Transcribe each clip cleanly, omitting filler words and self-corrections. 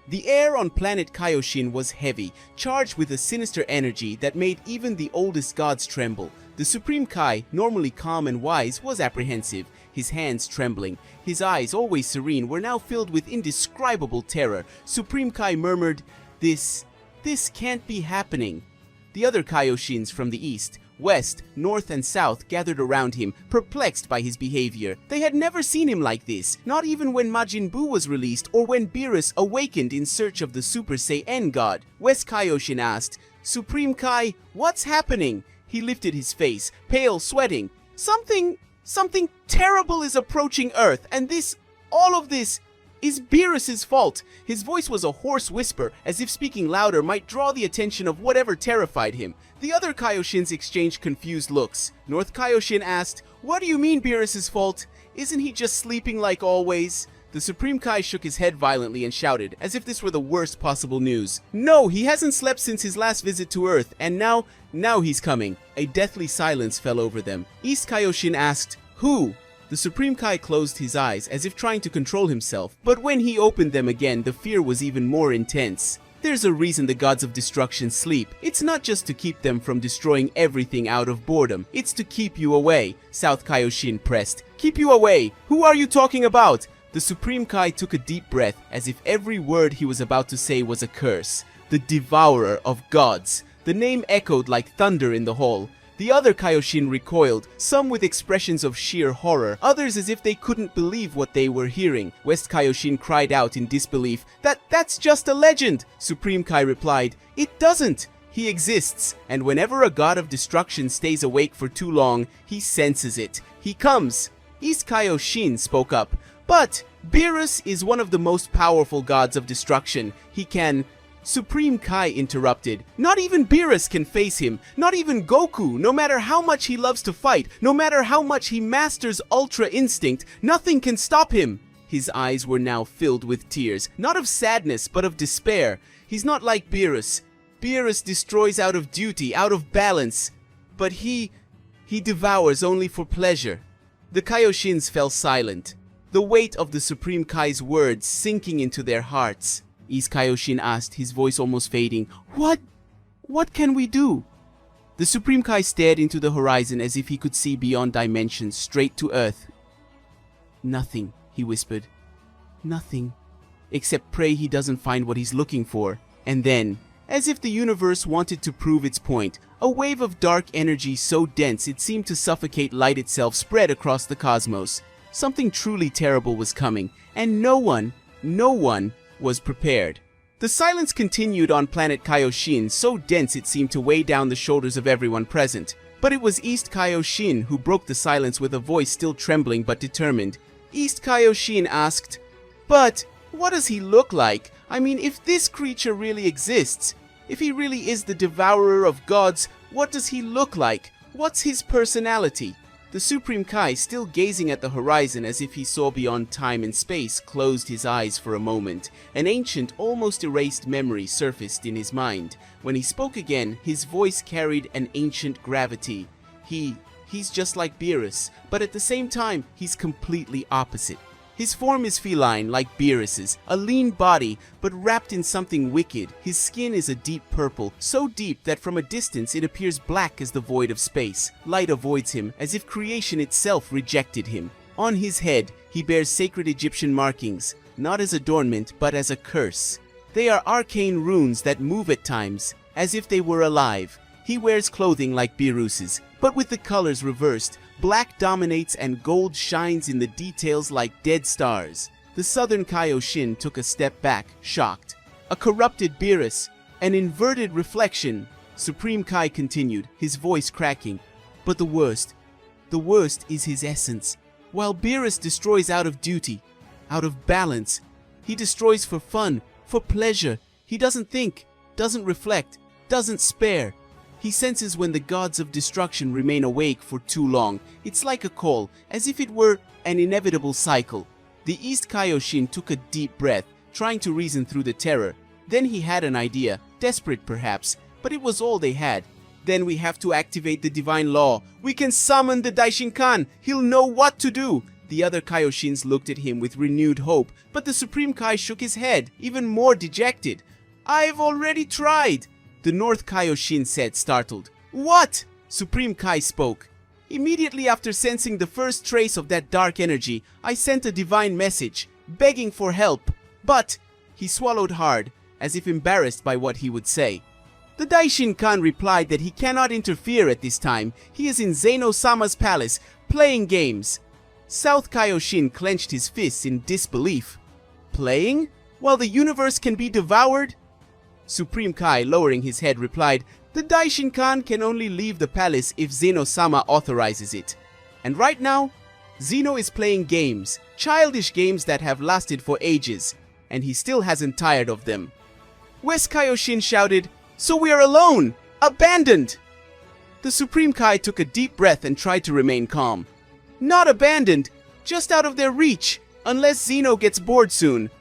The air on planet Kaioshin was heavy, charged with a sinister energy that made even the oldest gods tremble. The Supreme Kai, normally calm and wise, was apprehensive, his hands trembling. His eyes, always serene, were now filled with indescribable terror. Supreme Kai murmured, This can't be happening." The other Kaioshins from the east, west, north, and south gathered around him, perplexed by his behavior. They had never seen him like this, not even when Majin Buu was released or when Beerus awakened in search of the Super Saiyan God. West Kaioshin asked, "Supreme Kai, what's happening?" He lifted his face, pale, sweating. Something terrible is approaching Earth, and all of this is Beerus's fault." His voice was a hoarse whisper, as if speaking louder might draw the attention of whatever terrified him. The other Kaioshins exchanged confused looks. North Kaioshin asked, "What do you mean Beerus's fault? Isn't he just sleeping like always?" The Supreme Kai shook his head violently and shouted, as if this were the worst possible news. "No, he hasn't slept since his last visit to Earth, and now he's coming." A deathly silence fell over them. East Kaioshin asked, "Who?" The Supreme Kai closed his eyes, as if trying to control himself, but when he opened them again, the fear was even more intense. "There's a reason the gods of destruction sleep. It's not just to keep them from destroying everything out of boredom. It's to keep you away," South Kaioshin pressed. "Keep you away? Who are you talking about?" The Supreme Kai took a deep breath, as if every word he was about to say was a curse. "The Devourer of Gods." The name echoed like thunder in the hall. The other Kaioshin recoiled, some with expressions of sheer horror, others as if they couldn't believe what they were hearing. West Kaioshin cried out in disbelief, That's just a legend!" Supreme Kai replied, "It doesn't! He exists, and whenever a god of destruction stays awake for too long, he senses it. He comes." East Kaioshin spoke up, "But Beerus is one of the most powerful gods of destruction. He can..." Supreme Kai interrupted. "Not even Beerus can face him. Not even Goku. No matter how much he loves to fight, no matter how much he masters Ultra Instinct, nothing can stop him." His eyes were now filled with tears, not of sadness, but of despair. "He's not like Beerus. Beerus destroys out of duty, out of balance. But he devours only for pleasure." The Kaioshins fell silent, the weight of the Supreme Kai's words sinking into their hearts. East Kaioshin asked, his voice almost fading, What can we do?" The Supreme Kai stared into the horizon as if he could see beyond dimensions, straight to Earth. "Nothing," he whispered. "Nothing. Except pray he doesn't find what he's looking for." And then, as if the universe wanted to prove its point, a wave of dark energy so dense it seemed to suffocate light itself spread across the cosmos. Something truly terrible was coming, and no one was prepared. The silence continued on planet Kaioshin, so dense it seemed to weigh down the shoulders of everyone present. But it was East Kaioshin who broke the silence with a voice still trembling but determined. East Kaioshin asked, "But what does he look like? I mean, if this creature really exists, if he really is the Devourer of Gods, what does he look like? What's his personality?" The Supreme Kai, still gazing at the horizon as if he saw beyond time and space, closed his eyes for a moment. An ancient, almost erased memory surfaced in his mind. When he spoke again, his voice carried an ancient gravity. He's just like Beerus, but at the same time, he's completely opposite. His form is feline, like Beerus's, a lean body, but wrapped in something wicked. His skin is a deep purple, so deep that from a distance it appears black as the void of space. Light avoids him, as if creation itself rejected him. On his head, he bears sacred Egyptian markings, not as adornment, but as a curse. They are arcane runes that move at times, as if they were alive. He wears clothing like Beerus's, but with the colors reversed. Black dominates and gold shines in the details like dead stars. The southern Kaioshin took a step back, shocked. "A corrupted Beerus, an inverted reflection," Supreme Kai continued, his voice cracking. "But the worst is his essence. While Beerus destroys out of duty, out of balance, he destroys for fun, for pleasure. He doesn't think, doesn't reflect, doesn't spare. He senses when the gods of destruction remain awake for too long. It's like a call, as if it were an inevitable cycle." The East Kaioshin took a deep breath, trying to reason through the terror. Then he had an idea, desperate perhaps, but it was all they had. Then we have to activate the divine law. We can summon the Daishinkan. He'll know what to do. The other Kaioshins looked at him with renewed hope, but the Supreme Kai shook his head, even more dejected. I've already tried, the North Kaioshin said, startled. What? Supreme Kai spoke. Immediately after sensing the first trace of that dark energy, I sent a divine message, begging for help. But, he swallowed hard, as if embarrassed by what he would say. The Daishinkan replied that he cannot interfere at this time. He is in Zeno Sama's palace, playing games. South Kaioshin clenched his fists in disbelief. Playing? While the universe can be devoured? Supreme Kai, lowering his head, replied, the Daishinkan can only leave the palace if Zeno Sama authorizes it. And right now, Zeno is playing games, childish games that have lasted for ages, and he still hasn't tired of them. West Kaioshin shouted, so we are alone! Abandoned! The Supreme Kai took a deep breath and tried to remain calm. Not abandoned, just out of their reach, unless Zeno gets bored soon.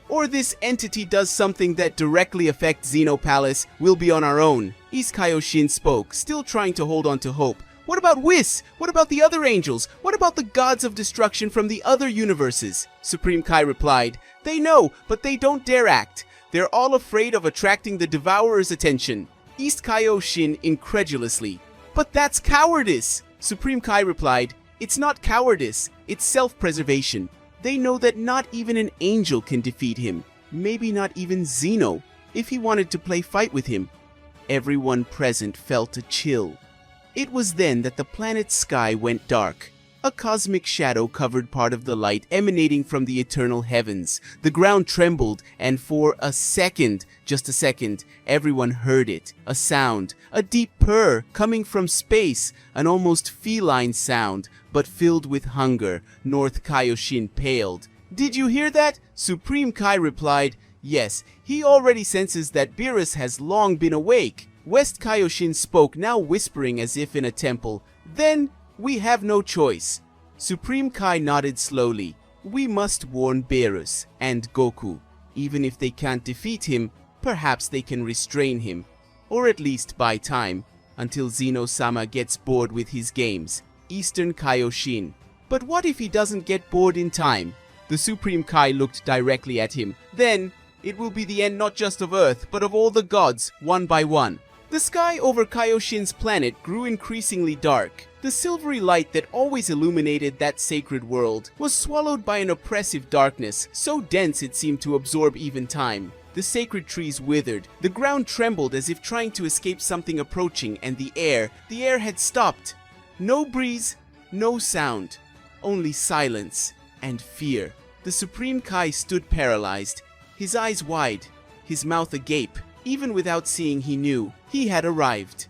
Or this entity does something that directly affects Zeno Palace, we'll be on our own. East Kaioshin spoke, still trying to hold on to hope. What about Whis? What about the other angels? What about the gods of destruction from the other universes? Supreme Kai replied, they know, but they don't dare act. They're all afraid of attracting the Devourer's attention. East Kaioshin incredulously. But that's cowardice! Supreme Kai replied, it's not cowardice, it's self-preservation. They know that not even an angel can defeat him. Maybe not even Zeno, if he wanted to play fight with him. Everyone present felt a chill. It was then that the planet's sky went dark. A cosmic shadow covered part of the light emanating from the eternal heavens. The ground trembled, and for a second, just a second, everyone heard it. A sound, a deep purr coming from space, an almost feline sound, but filled with hunger. North Kaioshin paled. Did you hear that? Supreme Kai replied, yes, he already senses that Beerus has long been awake. West Kaioshin spoke, now whispering as if in a temple. Then, we have no choice. Supreme Kai nodded slowly. We must warn Beerus and Goku. Even if they can't defeat him, perhaps they can restrain him. Or at least buy time, until Zeno Sama gets bored with his games. Eastern Kaioshin. But what if he doesn't get bored in time? The Supreme Kai looked directly at him. Then, it will be the end not just of Earth, but of all the gods, one by one. The sky over Kaioshin's planet grew increasingly dark. The silvery light that always illuminated that sacred world was swallowed by an oppressive darkness, so dense it seemed to absorb even time. The sacred trees withered, the ground trembled as if trying to escape something approaching, and the air had stopped. No breeze, no sound, only silence and fear. The Supreme Kai stood paralyzed, his eyes wide, his mouth agape. Even without seeing, he knew he had arrived.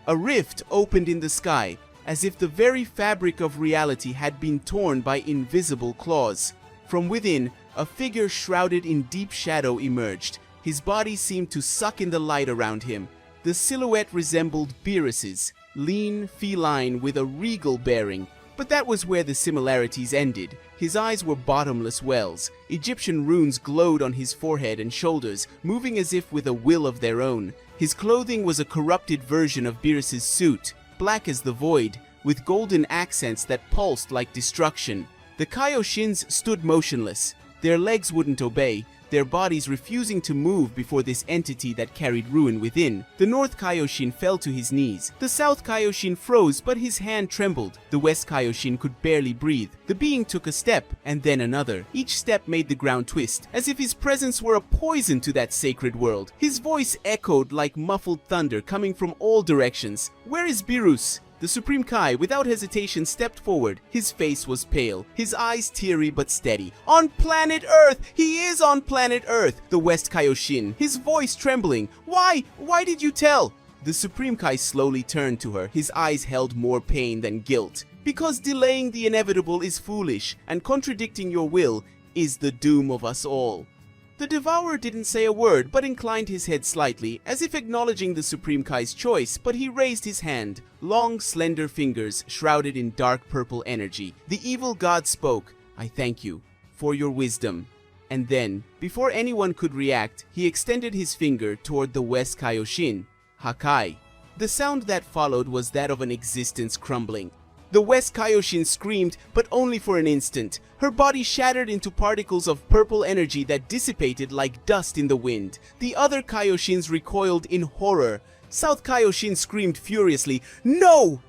A rift opened in the sky, as if the very fabric of reality had been torn by invisible claws. From within, a figure shrouded in deep shadow emerged. His body seemed to suck in the light around him. The silhouette resembled Beerus's, lean, feline, with a regal bearing. But that was where the similarities ended. His eyes were bottomless wells. Egyptian runes glowed on his forehead and shoulders, moving as if with a will of their own. His clothing was a corrupted version of Beerus's suit, black as the void, with golden accents that pulsed like destruction. The Kaioshins stood motionless. Their legs wouldn't obey, their bodies refusing to move before this entity that carried ruin within. The North Kaioshin fell to his knees. The South Kaioshin froze, but his hand trembled. The West Kaioshin could barely breathe. The being took a step, and then another. Each step made the ground twist, as if his presence were a poison to that sacred world. His voice echoed like muffled thunder coming from all directions. Where is Beerus? The Supreme Kai, without hesitation, stepped forward. His face was pale, his eyes teary but steady. On planet Earth! He is on planet Earth! The West Kaioshin, his voice trembling. Why? Why did you tell? The Supreme Kai slowly turned to her, his eyes held more pain than guilt. Because delaying the inevitable is foolish, and contradicting your will is the doom of us all. The Devourer didn't say a word, but inclined his head slightly, as if acknowledging the Supreme Kai's choice, but he raised his hand, long, slender fingers shrouded in dark purple energy. The evil god spoke, I thank you for your wisdom. And then, before anyone could react, he extended his finger toward the West Kaioshin. Hakai. The sound that followed was that of an existence crumbling. The West Kaioshin screamed, but only for an instant. Her body shattered into particles of purple energy that dissipated like dust in the wind. The other Kaioshins recoiled in horror. South Kaioshin screamed furiously, "No!"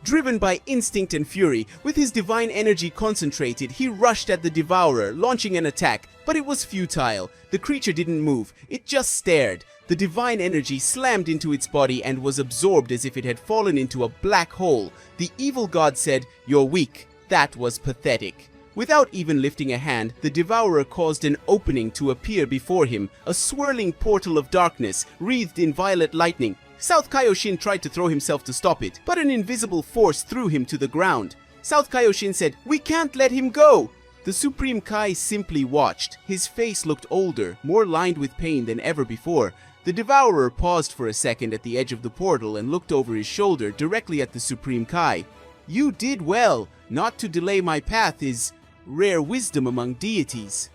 Driven by instinct and fury, with his divine energy concentrated, he rushed at the Devourer, launching an attack, but it was futile. The creature didn't move, it just stared. The divine energy slammed into its body and was absorbed as if it had fallen into a black hole. The evil god said, "You're weak." That was pathetic. Without even lifting a hand, the Devourer caused an opening to appear before him, a swirling portal of darkness, wreathed in violet lightning. South Kaioshin tried to throw himself to stop it, but an invisible force threw him to the ground. South Kaioshin said, "We can't let him go!" The Supreme Kai simply watched. His face looked older, more lined with pain than ever before. The Devourer paused for a second at the edge of the portal and looked over his shoulder directly at the Supreme Kai. "You did well. Not to delay my path is rare wisdom among deities."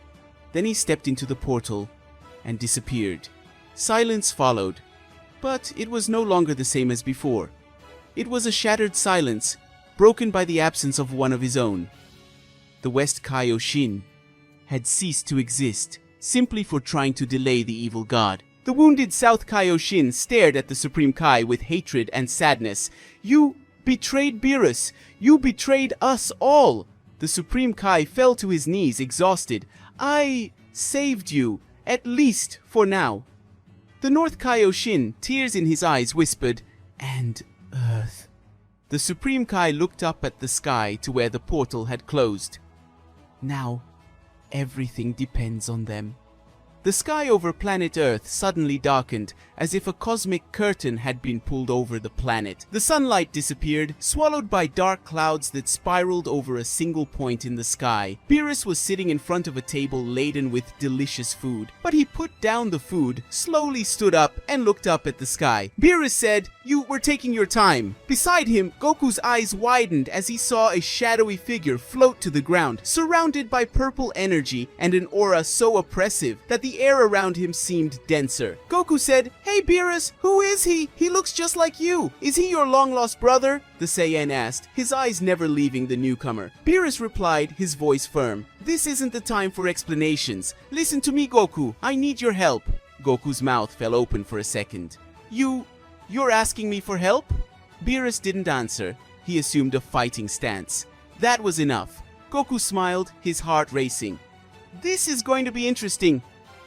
Then he stepped into the portal and disappeared. Silence followed, but it was no longer the same as before. It was a shattered silence, broken by the absence of one of his own. The West Kaioshin had ceased to exist, simply for trying to delay the evil god. The wounded South Kaioshin stared at the Supreme Kai with hatred and sadness. "You betrayed Beerus! You betrayed us all!" The Supreme Kai fell to his knees, exhausted. "I saved you, at least for now." The North Kaioshin, tears in his eyes, whispered, "And Earth." The Supreme Kai looked up at the sky to where the portal had closed. "Now, everything depends on them." The sky over planet Earth suddenly darkened, as if a cosmic curtain had been pulled over the planet. The sunlight disappeared, swallowed by dark clouds that spiraled over a single point in the sky. Beerus was sitting in front of a table laden with delicious food, but he put down the food, slowly stood up, and looked up at the sky. Beerus said, "You were taking your time." Beside him, Goku's eyes widened as he saw a shadowy figure float to the ground, surrounded by purple energy and an aura so oppressive that the air around him seemed denser. Goku said, "Hey Beerus, who is he? He looks just like you. Is he your long-lost brother?" the Saiyan asked, his eyes never leaving the newcomer. Beerus replied, his voice firm, "This isn't the time for explanations. Listen to me, Goku. I need your help." Goku's mouth fell open for a second. You're asking me for help?" Beerus didn't answer. He assumed a fighting stance. That was enough. Goku smiled, his heart racing. "This is going to be interesting."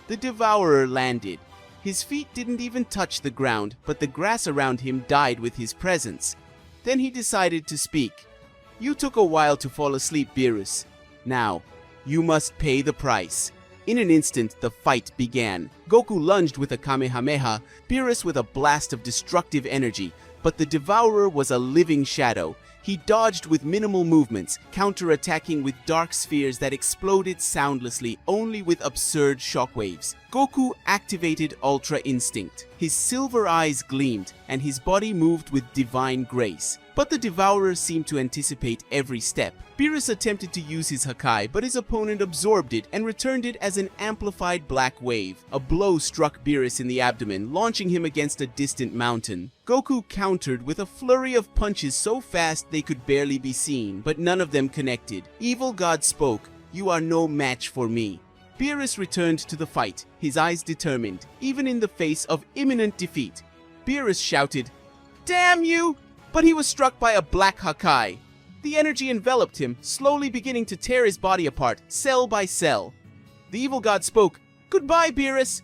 The Devourer landed. His feet didn't even touch the ground, but the grass around him died with his presence. Then he decided to speak. "You took a while to fall asleep, Beerus. Now, you must pay the price." In an instant, the fight began. Goku lunged with a Kamehameha, Beerus with a blast of destructive energy, but the Devourer was a living shadow. He dodged with minimal movements, counter-attacking with dark spheres that exploded soundlessly, only with absurd shockwaves. Goku activated Ultra Instinct. His silver eyes gleamed, and his body moved with divine grace. But the Devourer seemed to anticipate every step. Beerus attempted to use his Hakai, but his opponent absorbed it and returned it as an amplified black wave. A blow struck Beerus in the abdomen, launching him against a distant mountain. Goku countered with a flurry of punches so fast they could barely be seen, but none of them connected. Evil God spoke, "You are no match for me." Beerus returned to the fight, his eyes determined, even in the face of imminent defeat. Beerus shouted, "Damn you!" But he was struck by a black Hakai. The energy enveloped him, slowly beginning to tear his body apart, cell by cell. The evil god spoke, "Goodbye, Beerus."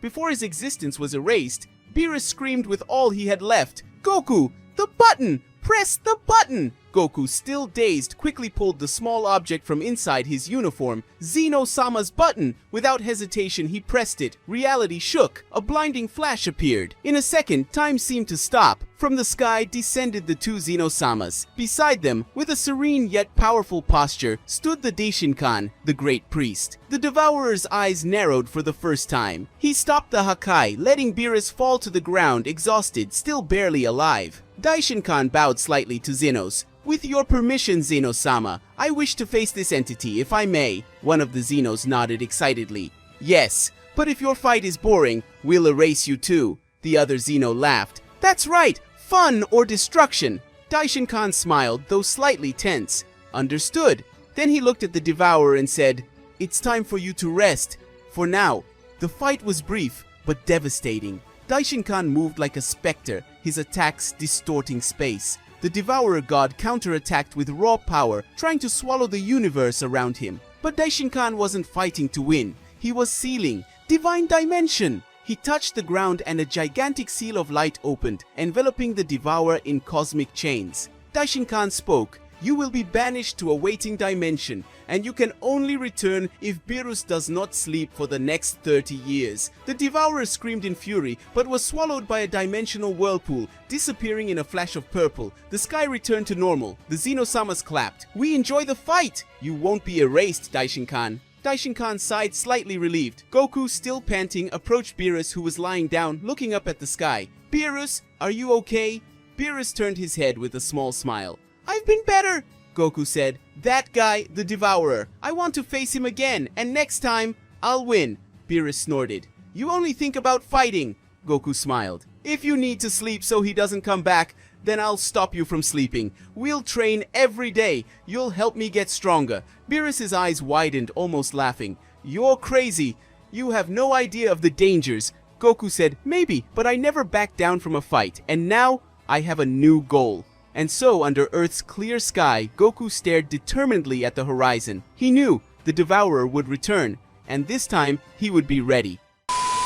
Before his existence was erased, Beerus screamed with all he had left, "Goku, the button! Press the button!" Goku, still dazed, quickly pulled the small object from inside his uniform, Zeno Sama's button. Without hesitation, he pressed it. Reality shook. A blinding flash appeared. In a second, time seemed to stop. From the sky descended the two Zeno Samas. Beside them, with a serene yet powerful posture, stood the Daishinkan, the great priest. The Devourer's eyes narrowed for the first time. He stopped the Hakai, letting Beerus fall to the ground, exhausted, still barely alive. Daishinkan bowed slightly to Zenos. "With your permission, Zeno Sama, I wish to face this entity, if I may." One of the Zenos nodded excitedly. "Yes, but if your fight is boring, we'll erase you too." The other Zeno laughed. "That's right, Fun or destruction? Daishin-kan smiled, though slightly tense. Understood. Then he looked at the Devourer and said, "It's time for you to rest. For now." The fight was brief, but devastating. Daishin-kan moved like a specter, his attacks distorting space. The Devourer god counterattacked with raw power, trying to swallow the universe around him. But Daishin-kan wasn't fighting to win. He was sealing. Divine dimension! He touched the ground and a gigantic seal of light opened, enveloping the Devourer in cosmic chains. Daishin-kan spoke. "You will be banished to a waiting dimension, and you can only return if Beerus does not sleep for the next 30 years. The Devourer screamed in fury, but was swallowed by a dimensional whirlpool, disappearing in a flash of purple. The sky returned to normal. The Zeno Samas clapped. "We enjoy the fight! You won't be erased, Daishin-kan." Daishin-kan sighed, slightly relieved. Goku, still panting, approached Beerus, who was lying down, looking up at the sky. "Beerus, are you okay?" Beerus turned his head with a small smile. "I've been better," Goku said. "That guy, the Devourer. I want to face him again, and next time, I'll win." Beerus snorted. "You only think about fighting," Goku smiled. "If you need to sleep so he doesn't come back, then I'll stop you from sleeping. We'll train every day. You'll help me get stronger." Beerus's eyes widened, almost laughing. "You're crazy. You have no idea of the dangers." Goku said, "Maybe, but I never backed down from a fight, and now I have a new goal." And so, under Earth's clear sky, Goku stared determinedly at the horizon. He knew the Devourer would return, and this time he would be ready.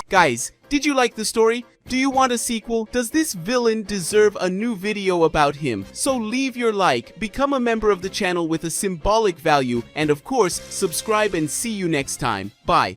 Guys, did you like the story? Do you want a sequel? Does this villain deserve a new video about him? So leave your like, become a member of the channel with a symbolic value, and of course, subscribe and see you next time. Bye.